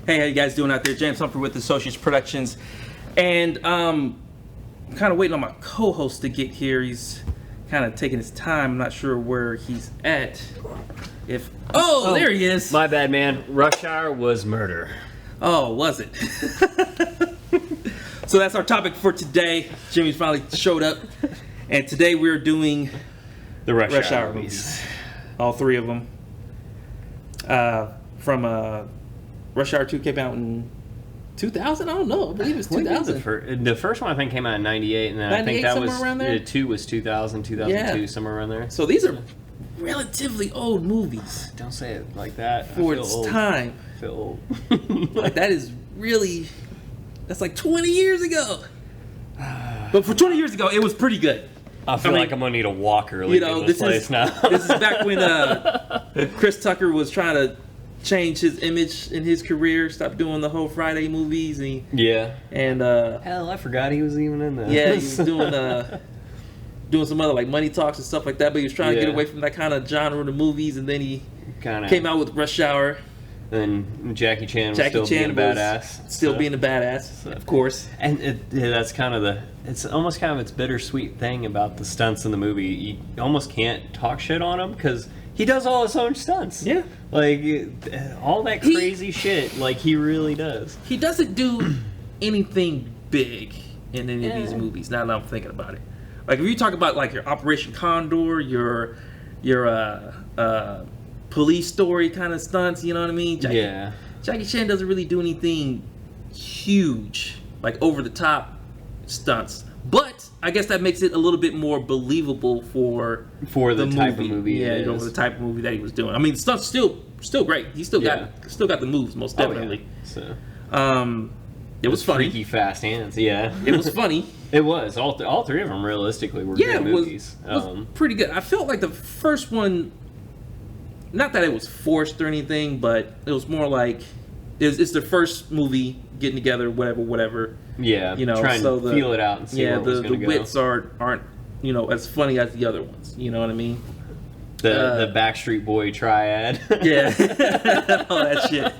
Hey, how you guys doing out there? James Humphrey with Associates Productions. And I'm kind of waiting on my co-host to get here. He's kind of taking his time. I'm not sure where he's at. Oh, there he is. My bad, man. Rush Hour was murder. Oh, was it? So that's our topic for today. Jimmy's finally showed up. And today we're doing The Rush Hour movies. All three of them. From Rush Hour 2 came out in 2000? I don't know. I believe it was 2000. The first one I think came out in 98, and then I think that was around there? 2 was 2000, 2002, somewhere around there. So these are relatively old movies. Don't say it like that. For its time. I feel old. Like that is really, that's like 20 years ago. But for 20 years ago, it was pretty good. I feel like I'm gonna need a walker leaving this place now. This is back when Chris Tucker was trying to change his image in his career, stop doing the whole Friday movies, and hell, I forgot he was even in that. Yeah, he was doing some other like Money Talks and stuff like that, but he was trying to get away from that kind of genre of movies, and then he came out with Rush Hour. Then Jackie Chan was still being a badass. Being a badass, of course. And that's kind of it's almost kind of its bittersweet thing about the stunts in the movie. You almost can't talk shit on him because he does all his own stunts. Yeah. Like, all that crazy shit, like, he really does. He doesn't do anything big in any of these movies, now that I'm thinking about it. Like, if you talk about, like, your Operation Condor, your Police Story kind of stunts, you know what I mean? Jackie Chan doesn't really do anything huge, like, over-the-top stunts. But I guess that makes it a little bit more believable for the type of movie. Yeah, for the type of movie that he was doing. I mean, the stunt's still great. He still got the moves, most definitely. Oh, yeah. So it was funny. Freaky fast hands. Yeah, it was funny. It was all three of them realistically were good movies. Was pretty good. I felt like the first one, not that it was forced or anything, but it was more like it's the first movie getting together, whatever. Yeah, you know, trying to feel it out and see where it's going to go. The wits aren't as funny as the other ones. You know what I mean? The Backstreet Boy triad. Yeah, all that shit.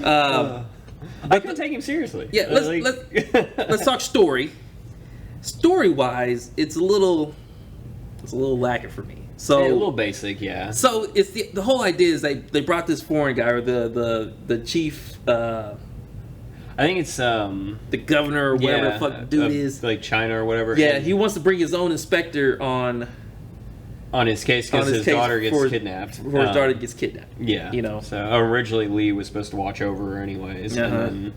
I couldn't take him seriously. Yeah, let's talk story. Story wise, it's a little lacking for me. So a little basic, yeah. So it's the whole idea is they brought this foreign guy, or the chief. I think it's the governor or whatever the fuck the dude is, like China or whatever. Yeah, he wants to bring his own inspector on his case because his daughter gets kidnapped. Before his daughter gets kidnapped. Yeah, you know. So originally Lee was supposed to watch over her anyways, and then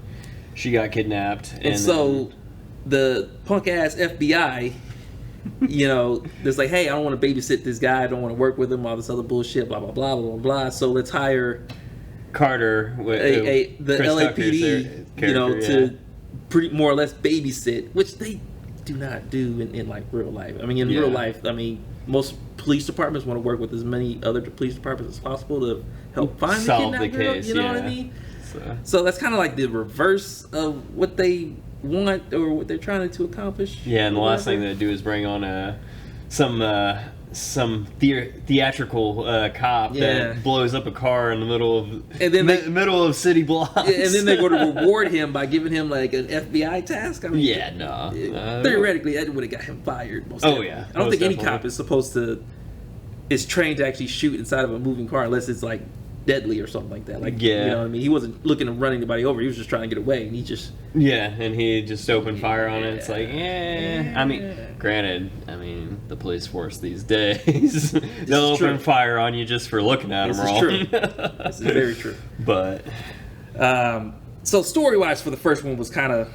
she got kidnapped, and so the punk ass FBI. You know, there's like, hey, I don't want to babysit this guy. I don't want to work with him. All this other bullshit. Blah blah blah blah blah. So let's hire Carter, the LAPD, to pretty more or less babysit, which they do not do in like real life. I mean, in real life, I mean, most police departments want to work with as many other police departments as possible to help find solve the case. Girl, you know what I mean? So that's kind of like the reverse of what they want or what they're trying to accomplish. Yeah, and the last thing they do is bring on some theatrical cop that blows up a car in the middle of middle of city blocks. And then they go to reward him by giving him like an FBI task. I mean, theoretically, that would have got him fired. I don't think any cop is trained to actually shoot inside of a moving car unless it's like deadly or something like that. Like, you know what I mean? He wasn't looking to run anybody over. He was just trying to get away, and he just and he just opened fire on it. It's like, I mean, granted, I mean, the police force these days, they'll open fire on you just for looking at them wrong. This is true. This is very true. But so story-wise, for the first one was kind of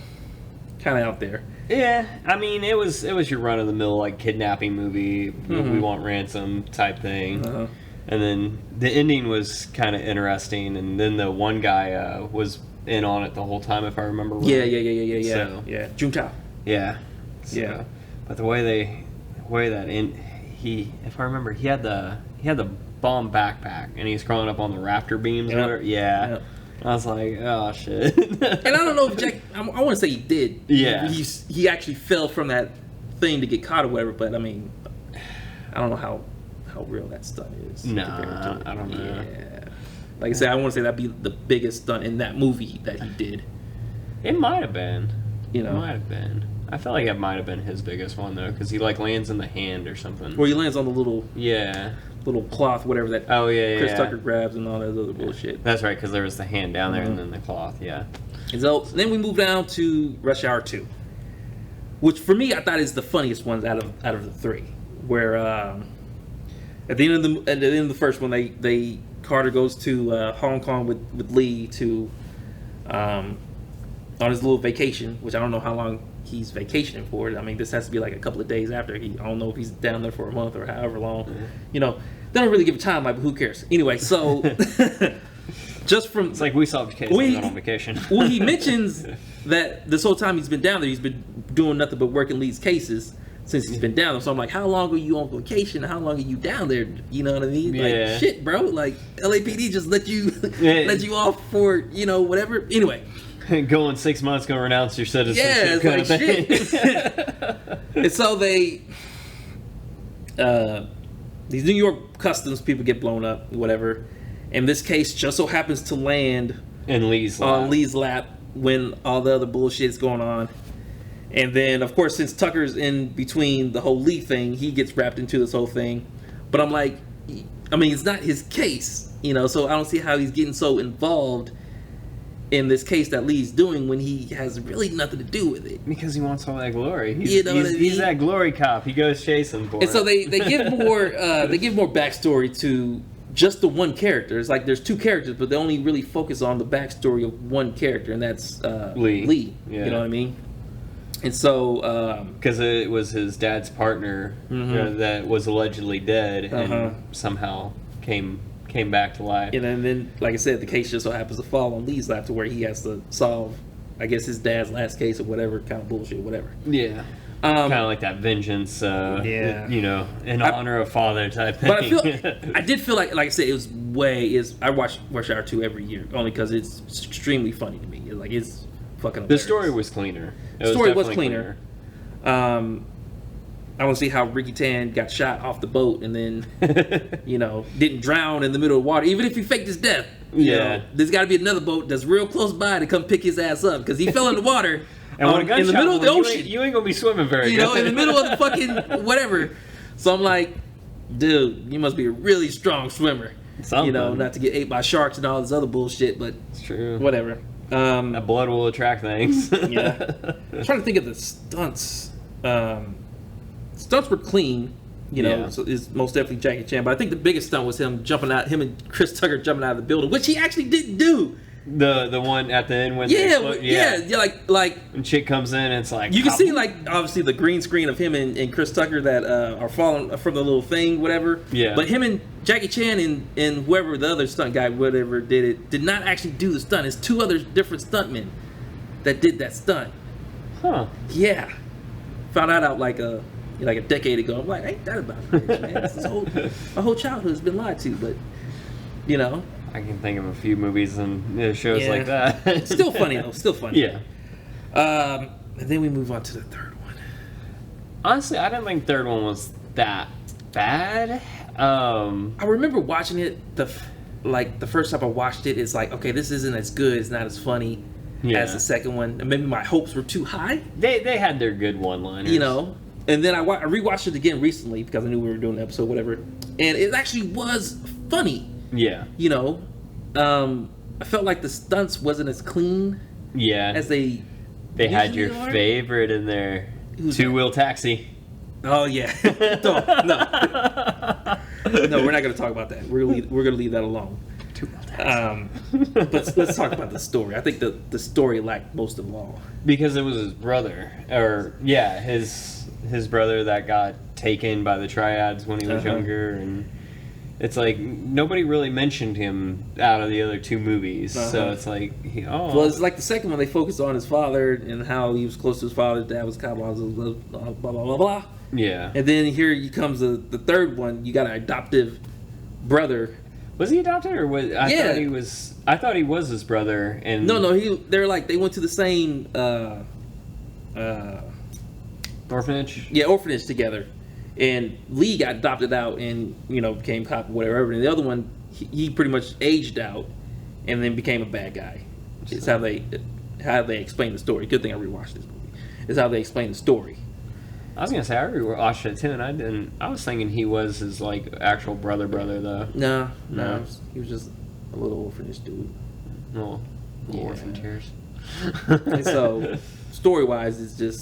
out there. Yeah, I mean, it was your run-of-the-mill like kidnapping movie, we want ransom type thing. And then the ending was kind of interesting, and then the one guy was in on it the whole time, if I remember right. Yeah. So, Juntao. Yeah. So, but the way that if I remember, he had the bomb backpack, and he's crawling up on the rafter beams. Yeah. I was like, oh shit. And I don't know if Jack. I want to say he did. Yeah. He actually fell from that thing to get caught or whatever. But I mean, I don't know how real that stuff is. No, I don't know. Like I said, I want to say that'd be the biggest stunt in that movie that he did. It might have been. You know, it might have been. I felt like it might have been his biggest one though, because he like lands in the hand or something. Or he lands on the little cloth, whatever that. Oh yeah, Chris Tucker grabs and all that other bullshit. That's right, because there was the hand down there and then the cloth. Yeah. And so then we move down to Rush Hour 2, which for me I thought is the funniest ones out of the three. Where at the end of the first one, they Carter goes to Hong Kong with Lee to on his little vacation, which I don't know how long he's vacationing for. I mean, this has to be like a couple of days after. I don't know if he's down there for a month or however long. Mm-hmm. You know, they don't really give a time, like, but who cares? Anyway, so just from... It's like we solved the case on vacation. Well, he mentions that this whole time he's been down there, he's been doing nothing but working Lee's cases since he's been down there. So I'm like, how long are you on vacation? How long are you down there? You know what I mean? Yeah. Like, shit, bro. Like, LAPD just let you off for, you know, whatever. Anyway. Go in 6 months, go renounce your citizenship. Yeah, it's like shit. And so these New York customs people get blown up, whatever. And this case just so happens to land in Lee's lap when all the other bullshit is going on. And then, of course, since Tucker's in between the whole Lee thing, he gets wrapped into this whole thing. But I'm like, I mean, it's not his case, you know, so I don't see how he's getting so involved in this case that Lee's doing when he has really nothing to do with it. Because he wants all that glory. He's that glory cop. He goes chasing for it. And so they give more backstory to just the one character. It's like there's two characters, but they only really focus on the backstory of one character, and that's Lee. Yeah. You know what I mean? And so because it was his dad's partner that was allegedly dead and somehow came back to life. And then, like I said, the case just so happens to fall on Lee's lap to where he has to solve, I guess, his dad's last case or whatever kind of bullshit, whatever. Yeah. Kind of like that vengeance, you know, in honor of father type thing. But I did feel like I said, I watch Rush Hour 2 every year, only because it's extremely funny to me. It's fucking hilarious. The story was cleaner. The story was cleaner. I want to see how Ricky Tan got shot off the boat and then, you know, didn't drown in the middle of the water, even if he faked his death. You know, there's got to be another boat that's real close by to come pick his ass up because he fell in the water. And when a gunshot, in the middle of the ocean, you ain't gonna be swimming very good. You know, in the middle of the fucking whatever. So I'm like, dude, you must be a really strong swimmer. Something. You know, not to get ate by sharks and all this other bullshit, but it's true. Whatever. That blood will attract things. Yeah. I'm trying to think of the stunts. Stunts were clean, you know, so it's most definitely Jackie Chan. But I think the biggest stunt was him and Chris Tucker jumping out of the building, which he actually didn't do. The one at the end when like and chick comes in and it's like you can see like obviously the green screen of him and Chris Tucker that are falling from the little thing, whatever. Yeah. But him and Jackie Chan and whoever the other stunt guy, whatever, did not actually do the stunt. It's two other different stuntmen that did that stunt. Huh. Yeah. Found that out like a decade ago. I'm like, ain't that about it, man? My whole childhood has been lied to, but you know. I can think of a few movies and shows like that. Still funny though. Still funny. Yeah. And then we move on to the third one. Honestly, I didn't think the third one was that bad. I remember watching it the first time I watched it. It's like, okay, this isn't as good. It's not as funny as the second one. And maybe my hopes were too high. They had their good one-liners. You know. And then I rewatched it again recently because I knew we were doing an episode, whatever. And it actually was funny. Yeah. You know, I felt like the stunts wasn't as clean. Yeah. As they had your favorite in there. Two-wheel taxi. Oh yeah. No, we're not going to talk about that. We're going to leave that alone. Two-wheel taxi. But let's talk about the story. I think the story lacked most of all because it was his brother, his brother that got taken by the triads when he was younger and. It's like nobody really mentioned him out of the other two movies, so it's like, Well, it's like the second one they focused on his father and how he was close to his father. His dad was kind of blah blah blah blah. Yeah. And then here comes the third one. You got an adoptive brother. Was he adopted or was thought he was? I thought he was his brother. And no, they went to the same orphanage. Yeah, orphanage together. And Lee got adopted out and, became cop or whatever. And the other one, he pretty much aged out and then became a bad guy. It's how they explain the story. Good thing I rewatched this movie. It's how they explain the story. I was gonna say I rewatched it too, and I was thinking he was his actual brother though. No. He was just a little orphanage dude. Little orphan tears. And so, story wise, it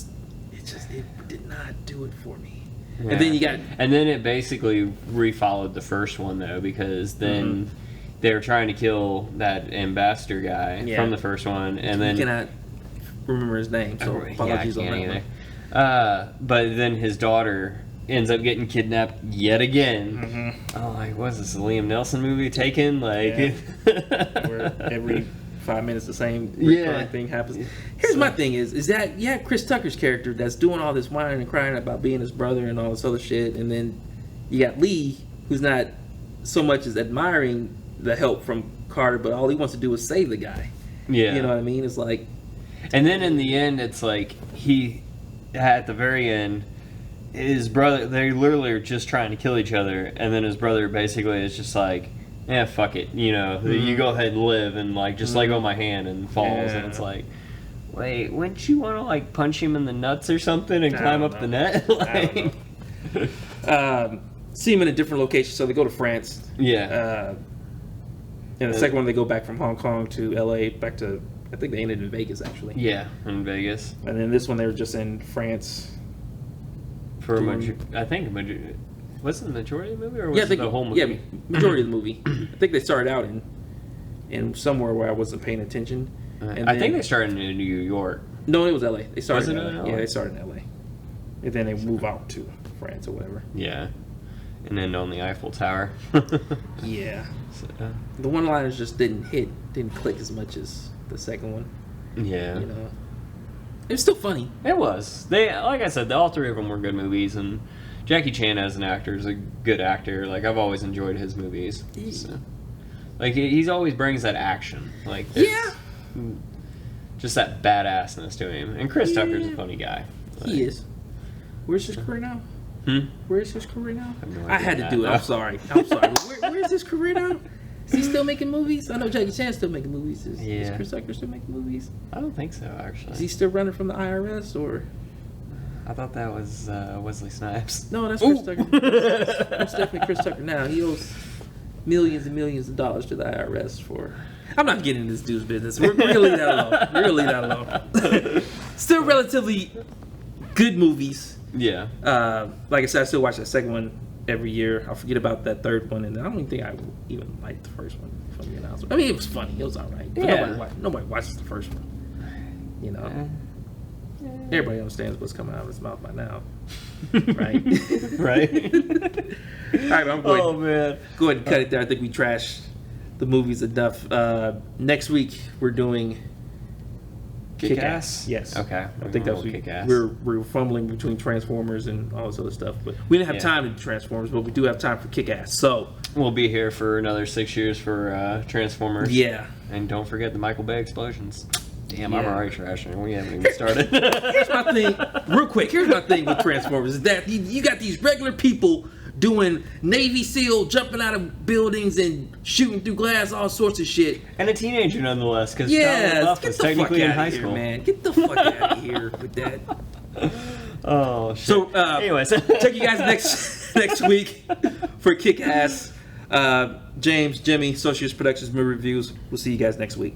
did not do it for me. Yeah. And then it basically refollowed the first one though, because then they were trying to kill that ambassador guy from the first one, and then you cannot remember his name, so apologies on that one. But then his daughter ends up getting kidnapped yet again. Oh, what's this, a Liam Neeson movie? Taken? Where every 5 minutes the same thing happens. Here's my thing is that you have Chris Tucker's character that's doing all this whining and crying about being his brother and all this other shit, and then you got Lee, who's not so much as admiring the help from Carter, but all he wants to do is save the guy. Yeah. You know what I mean? It's like... And then in the end, it's like at the very end, his brother, they literally are just trying to kill each other, and then his brother basically is just like, fuck it, you go ahead and live, and just let go of my hand, and falls, and it's like, wait, wouldn't you want to punch him in the nuts or something and climb up the net? I don't know. See him in a different location, so they go to France. Yeah. And the second one, they go back from Hong Kong to LA, back to, I think they ended in Vegas, actually. Yeah, in Vegas. And then this one, they were just in France. For I think was it the majority of the movie, or was it the whole movie? Yeah, majority of the movie. I think they started out in somewhere where I wasn't paying attention. And I think they started in New York. No, it was LA. They started in LA? Yeah, they started in LA. And then they move out to France or whatever. Yeah. And then on the Eiffel Tower. Yeah. So, the one-liners just didn't click as much as the second one. Yeah. It was still funny. It was. Like I said, all three of them were good movies, and Jackie Chan as an actor is a good actor. I've always enjoyed his movies. So. He's always brings that action. Just that badassness to him. And Chris Tucker's a funny guy. He is. Where's his career now? Where's his career now? I had to do it. I'm sorry. Where's his career now? Is he still making movies? I know Jackie Chan's still making movies. Is Chris Tucker still making movies? I don't think so, actually. Is he still running from the IRS, or? I thought that was Wesley Snipes. No, that's Chris Tucker. That's definitely Chris Tucker now. He owes millions and millions of dollars to the IRS for... I'm not getting into this dude's business. We're going to leave that alone. Still relatively good movies. Yeah. Like I said, I still watch that second one every year. I'll forget about that third one, and I don't even think I even liked the first one, if I'm being honest. I mean, it was funny. It was all right. But nobody watches the first one. Everybody understands what's coming out of his mouth by now. Right? Right. All right, I'm going go ahead and cut it there. I think we trashed the movies enough. Next week, we're doing... Kick-Ass? Yes. Okay. I think that's Kick-Ass. We're fumbling between Transformers and all this other stuff, but we didn't have time to do Transformers, but we do have time for Kick-Ass. So we'll be here for another 6 years for Transformers. Yeah. And don't forget the Michael Bay explosions. Damn, I'm already trashing. We haven't even started. Here's my thing, real quick. Here's my thing with Transformers is that you got these regular people doing Navy SEAL, jumping out of buildings and shooting through glass, all sorts of shit. And a teenager nonetheless, because Shia LaBeouf was technically in high school. Man. Get the fuck out of here with that. Oh, shit. So, anyways, check you guys next week for Kick-Ass. James, Jimmy, Socius Productions Movie Reviews. We'll see you guys next week.